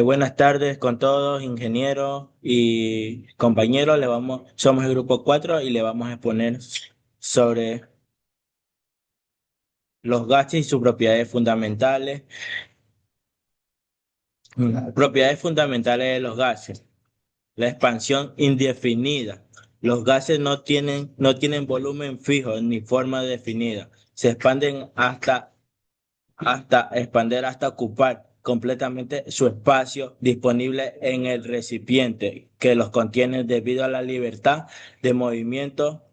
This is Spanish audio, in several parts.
Buenas tardes con todos, ingenieros y compañeros. Somos el grupo 4 y le vamos a exponer sobre los gases y sus propiedades fundamentales. Propiedades fundamentales de los gases. La expansión indefinida. Los gases no tienen volumen fijo ni forma definida. Se expanden hasta expander hasta ocupar completamente su espacio disponible en el recipiente que los contiene debido a la libertad de movimiento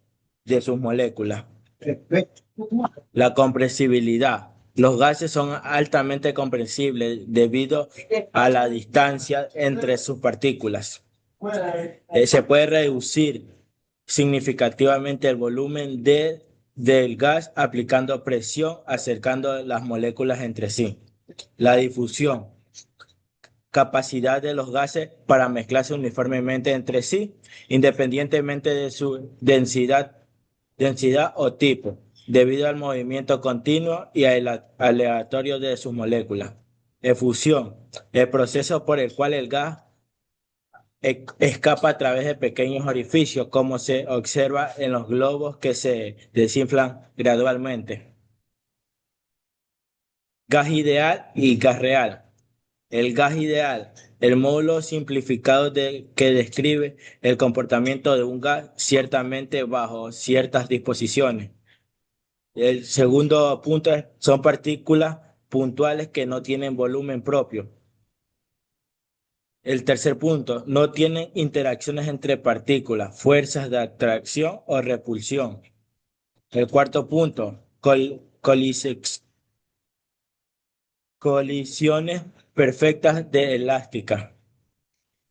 de sus moléculas. La compresibilidad. Los gases son altamente compresibles debido a la distancia entre sus partículas. Se puede reducir significativamente el volumen del gas aplicando presión, acercando las moléculas entre sí. La difusión, capacidad de los gases para mezclarse uniformemente entre sí, independientemente de su densidad o tipo, debido al movimiento continuo y aleatorio de sus moléculas. Efusión, el proceso por el cual el gas escapa a través de pequeños orificios, como se observa en los globos que se desinflan gradualmente. Gas ideal y gas real. El gas ideal, el módulo simplificado que describe el comportamiento de un gas ciertamente bajo ciertas disposiciones. El segundo punto son partículas puntuales que no tienen volumen propio. El tercer punto, no tienen interacciones entre partículas, fuerzas de atracción o repulsión. El cuarto punto, colisiones perfectas de elástica.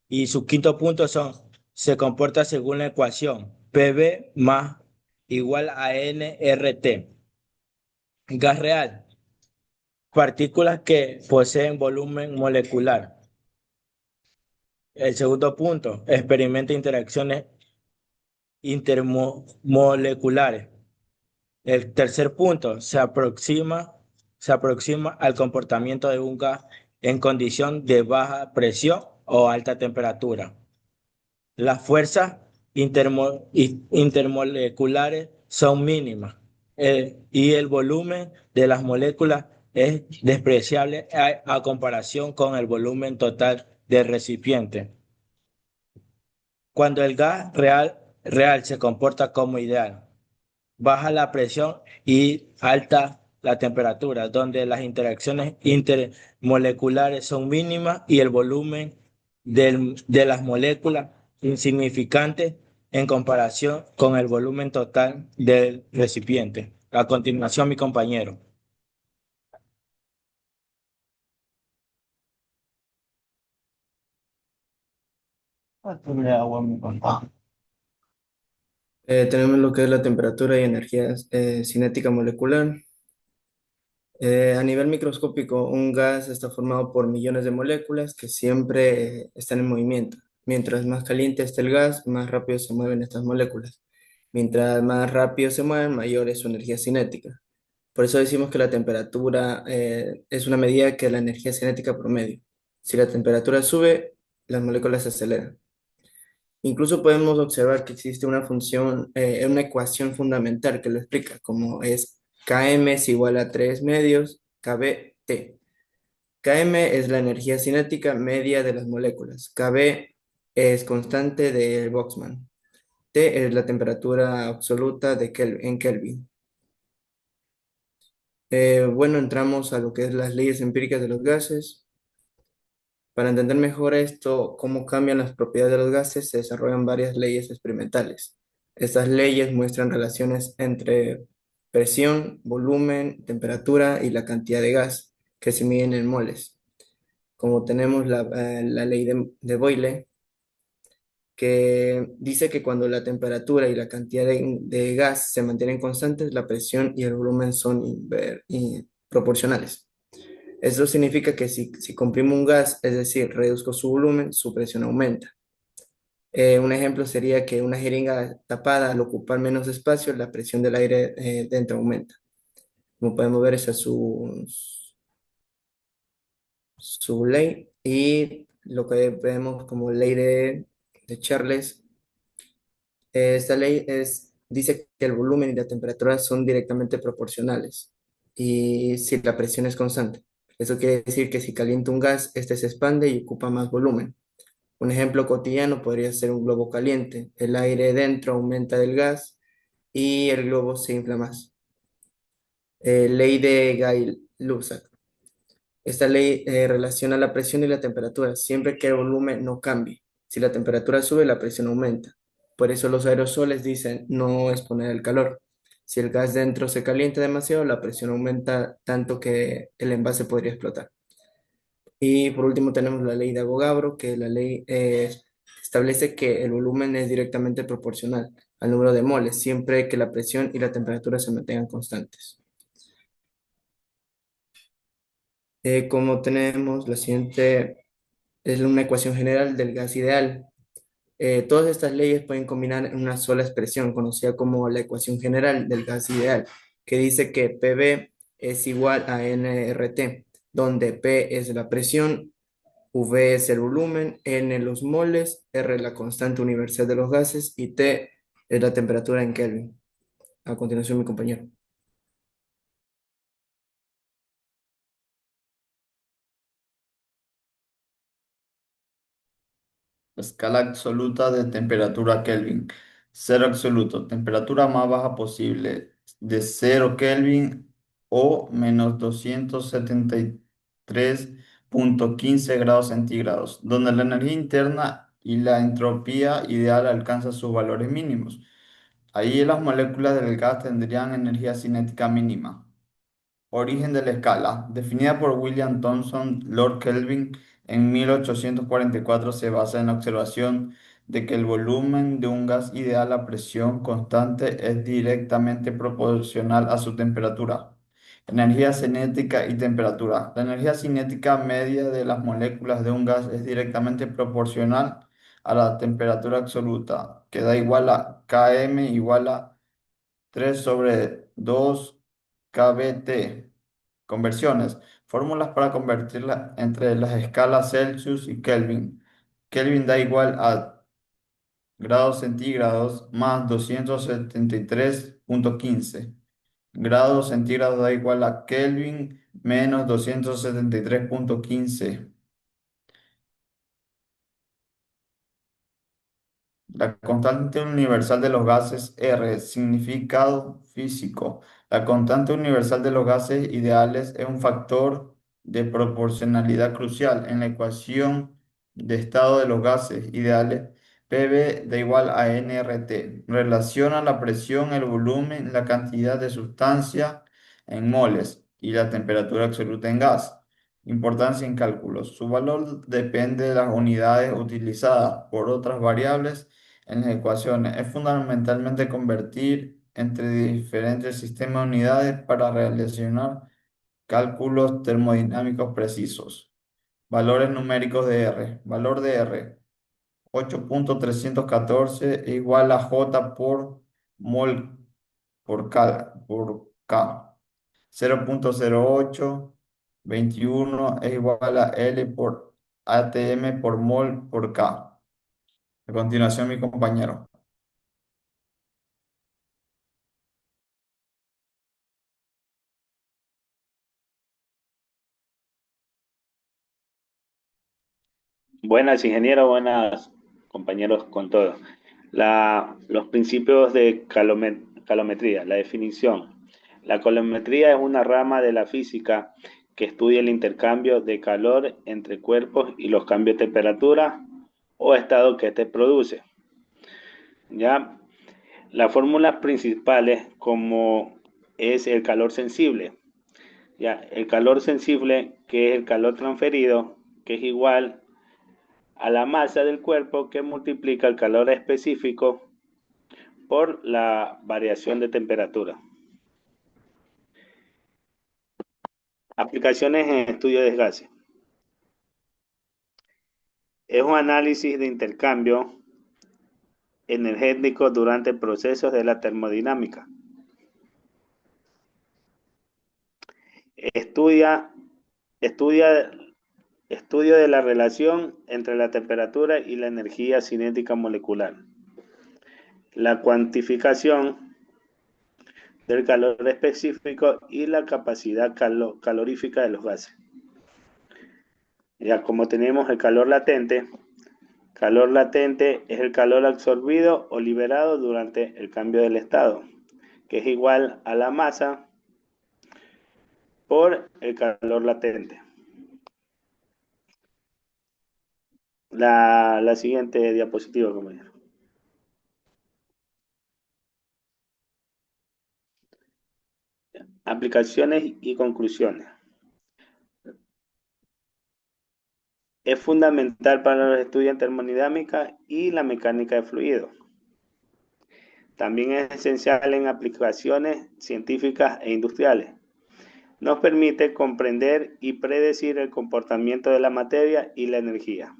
Y su quinto punto se comporta según la ecuación PV más igual a nRT. Gas real, partículas que poseen volumen molecular. El segundo punto, experimenta interacciones intermoleculares. El tercer punto, se aproxima al comportamiento de un gas en condición de baja presión o alta temperatura. Las fuerzas intermoleculares son mínimas, y el volumen de las moléculas es despreciable a comparación con el volumen total del recipiente. Cuando el gas real se comporta como ideal, baja la presión y alta la temperatura, donde las interacciones intermoleculares son mínimas y el volumen de las moléculas insignificante en comparación con el volumen total del recipiente. A continuación, mi compañero. Tenemos lo que es la temperatura y energía cinética molecular. A nivel microscópico, un gas está formado por millones de moléculas que siempre están en movimiento. Mientras más caliente esté el gas, más rápido se mueven estas moléculas. Mientras más rápido se mueven, mayor es su energía cinética. Por eso decimos que la temperatura es una medida que la energía cinética promedio. Si la temperatura sube, las moléculas se aceleran. Incluso podemos observar que existe una función, una ecuación fundamental que lo explica, como es Km es igual a 3 medios kBT. Km es la energía cinética media de las moléculas. Kb es constante de Boltzmann. T es la temperatura absoluta en Kelvin. Bueno, entramos a lo que es las leyes empíricas de los gases. Para entender mejor esto, cómo cambian las propiedades de los gases, se desarrollan varias leyes experimentales. Estas leyes muestran relaciones entre presión, volumen, temperatura y la cantidad de gas que se miden en moles. Como tenemos la ley de Boyle, que dice que cuando la temperatura y la cantidad de gas se mantienen constantes, la presión y el volumen son proporcionales. Eso significa que si comprimo un gas, es decir, reduzco su volumen, su presión aumenta. Un ejemplo sería que una jeringa tapada, al ocupar menos espacio, la presión del aire dentro aumenta. Como podemos ver, esa es su ley. Y lo que vemos como ley de Charles, esta ley dice que el volumen y la temperatura son directamente proporcionales y si la presión es constante. Eso quiere decir que si calienta un gas, este se expande y ocupa más volumen. Un ejemplo cotidiano podría ser un globo caliente. El aire dentro aumenta del gas y el globo se infla más. Ley de Gay-Lussac. Esta ley relaciona la presión y la temperatura, siempre que el volumen no cambie. Si la temperatura sube, la presión aumenta. Por eso los aerosoles dicen no exponer el calor. Si el gas dentro se calienta demasiado, la presión aumenta tanto que el envase podría explotar. Y por último tenemos la ley de Avogadro, que la ley establece que el volumen es directamente proporcional al número de moles, siempre que la presión y la temperatura se mantengan constantes. Como tenemos la siguiente, es una ecuación general del gas ideal. Todas estas leyes pueden combinar en una sola expresión, conocida como la ecuación general del gas ideal, que dice que PV es igual a nRT, donde P es la presión, V es el volumen, N los moles, R la constante universal de los gases y T es la temperatura en Kelvin. A continuación, mi compañero. Escala absoluta de temperatura Kelvin. Cero absoluto. Temperatura más baja posible de 0 Kelvin o menos 273,15 grados centígrados, donde la energía interna y la entropía ideal alcanzan sus valores mínimos. Ahí las moléculas del gas tendrían energía cinética mínima. Origen de la escala, definida por William Thomson Lord Kelvin en 1844, se basa en la observación de que el volumen de un gas ideal a presión constante es directamente proporcional a su temperatura. Energía cinética y temperatura. La energía cinética media de las moléculas de un gas es directamente proporcional a la temperatura absoluta, que da igual a Km igual a 3/2 kBT. Conversiones. Fórmulas para convertirla entre las escalas Celsius y Kelvin. Kelvin da igual a grados centígrados más 273,15. Grados centígrados da igual a Kelvin menos 273,15. La constante universal de los gases R, significado físico. La constante universal de los gases ideales es un factor de proporcionalidad crucial en la ecuación de estado de los gases ideales. PV da igual a nRT. Relaciona la presión, el volumen, la cantidad de sustancia en moles y la temperatura absoluta en gas. Importancia en cálculos. Su valor depende de las unidades utilizadas por otras variables en las ecuaciones. Es fundamentalmente convertir entre diferentes sistemas de unidades para relacionar cálculos termodinámicos precisos. Valores numéricos de R. Valor de R, 8,314 igual a J por mol por K. 0,0821 es igual a L por ATM por mol por K. A continuación, mi compañero. Buenas, ingeniero, buenas, compañeros con todo. Los principios de calometría, la definición. La calometría es una rama de la física que estudia el intercambio de calor entre cuerpos y los cambios de temperatura o estado que este produce. Ya, las fórmulas principales como es el calor sensible. Ya, el calor sensible, que es el calor transferido, que es igual a la masa del cuerpo que multiplica el calor específico por la variación de temperatura. Aplicaciones en estudio de gases. Es un análisis de intercambio energético durante procesos de la termodinámica. Estudia Estudio de la relación entre la temperatura y la energía cinética molecular. La cuantificación del calor específico y la capacidad calorífica de los gases. Ya como tenemos el calor latente es el calor absorbido o liberado durante el cambio del estado, que es igual a la masa por el calor latente. La siguiente diapositiva, compañero. Aplicaciones y conclusiones. Es fundamental para los estudios en termodinámica y la mecánica de fluidos. También es esencial en aplicaciones científicas e industriales. Nos permite comprender y predecir el comportamiento de la materia y la energía.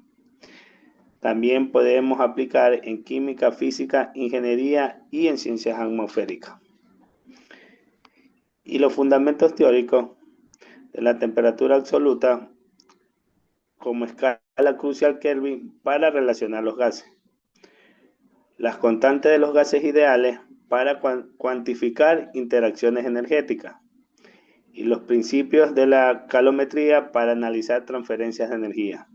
También podemos aplicar en química, física, ingeniería y en ciencias atmosféricas. Y los fundamentos teóricos de la temperatura absoluta como escala crucial Kelvin para relacionar los gases. Las constantes de los gases ideales para cuantificar interacciones energéticas. Y los principios de la calometría para analizar transferencias de energía.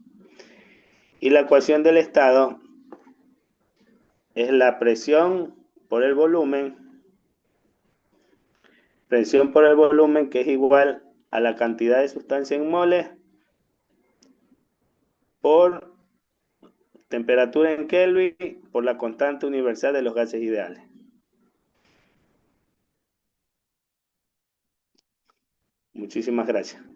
Y la ecuación del estado es la presión por el volumen, que es igual a la cantidad de sustancia en moles por temperatura en Kelvin por la constante universal de los gases ideales. Muchísimas gracias.